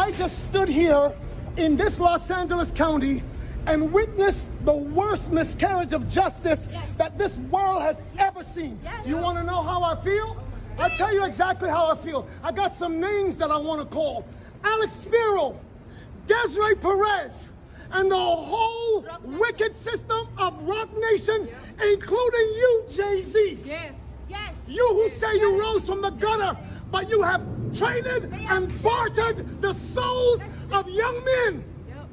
I just stood here in this Los Angeles County and witnessed the worst miscarriage of justice that this world has ever seen. You want to know how I feel? I'll tell you exactly how I feel. I got some names that I want to call. Alex Spiro, Desiree Perez, and the whole wicked system of Rock Nation, including you, Jay-Z. Yes. You who say you rose from the gutter, but you have traded and bartered the souls of young men,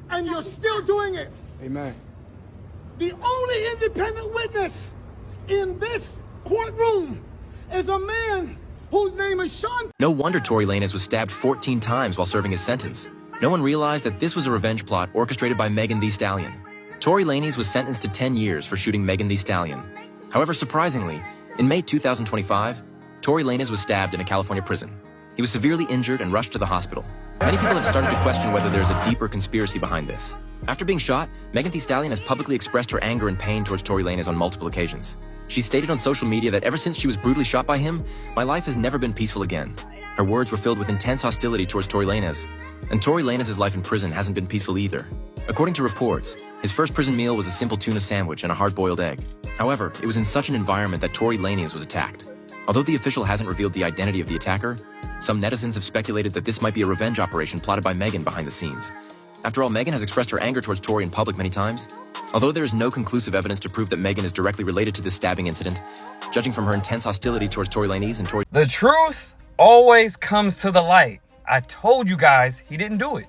and you're still doing it. Amen. The only independent witness in this courtroom is a man whose name is Sean. No wonder Tory Lanez was stabbed 14 times while serving his sentence. No one realized that this was a revenge plot orchestrated by Megan Thee Stallion. Tory Lanez was sentenced to 10 years for shooting Megan Thee Stallion. However, surprisingly, in May 2025, Tory Lanez was stabbed in a California prison. He was severely injured and rushed to the hospital. Many people have started to question whether there's a deeper conspiracy behind this. After being shot, Megan Thee Stallion has publicly expressed her anger and pain towards Tory Lanez on multiple occasions. She stated on social media that ever since she was brutally shot by him, my life has never been peaceful again. Her words were filled with intense hostility towards Tory Lanez. And Tory Lanez's life in prison hasn't been peaceful either. According to reports, his first prison meal was a simple tuna sandwich and a hard-boiled egg. However, it was in such an environment that Tory Lanez was attacked. Although the official hasn't revealed the identity of the attacker, some netizens have speculated that this might be a revenge operation plotted by Megan behind the scenes. After all, Megan has expressed her anger towards Tory in public many times. Although there is no conclusive evidence to prove that Megan is directly related to this stabbing incident, judging from her intense hostility towards Tory Lanez and Tory... The truth always comes to the light. I told you guys he didn't do it.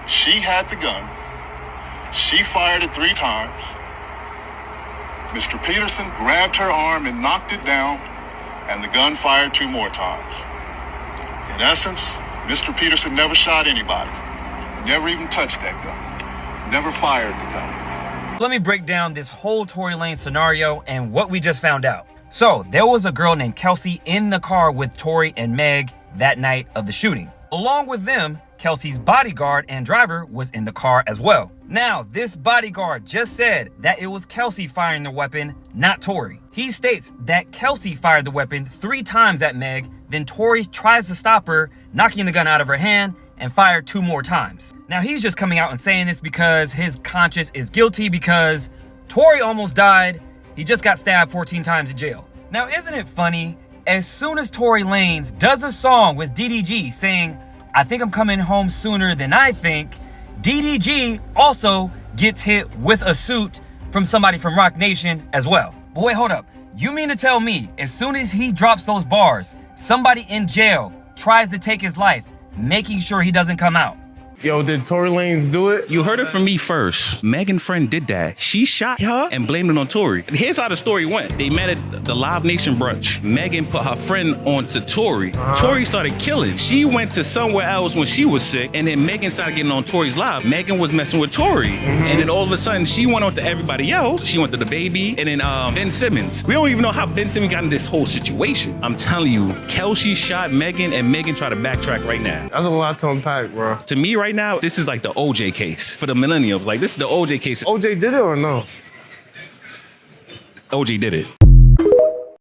She had the gun. She fired it 3 times. Mr. Peterson grabbed her arm and knocked it down, and the gun fired 2 more times. In essence, Mr. Peterson never shot anybody. Never even touched that gun. Never fired the gun. Let me break down this whole Tory Lanez scenario and what we just found out. So, there was a girl named Kelsey in the car with Tory and Meg that night of the shooting. Along with them, Kelsey's bodyguard and driver was in the car as well. Now, this bodyguard just said that it was Kelsey firing the weapon, not Tory. He states that Kelsey fired the weapon 3 times at Meg, then Tory tries to stop her, knocking the gun out of her hand, and fired 2 more times. Now, he's just coming out and saying this because his conscience is guilty because Tory almost died. He just got stabbed 14 times in jail. Now, isn't it funny? As soon as Tory Lanez does a song with DDG saying, "I think I'm coming home sooner than I think," DDG also gets hit with a suit from somebody from Rock Nation as well. But wait, hold up. You mean to tell me as soon as he drops those bars, somebody in jail tries to take his life, making sure he doesn't come out? Yo, did Tory Lanez do it? You heard it from me first. Megan's friend did that. She shot her and blamed it on Tory. And here's how the story went. They met at the Live Nation brunch. Megan put her friend onto Tory. Tory started killing. She went to somewhere else when she was sick, and then Megan started getting on Tory's live. Megan was messing with Tory. And then all of a sudden, she went on to everybody else. She went to the baby, and then Ben Simmons. We don't even know how Ben Simmons got in this whole situation. I'm telling you, Kelsey shot Megan, and Megan tried to backtrack right now. That's a lot to unpack, bro. To me right now, this is like the OJ case for the millennials. Like, this is the OJ case. OJ did it or no? OJ did it.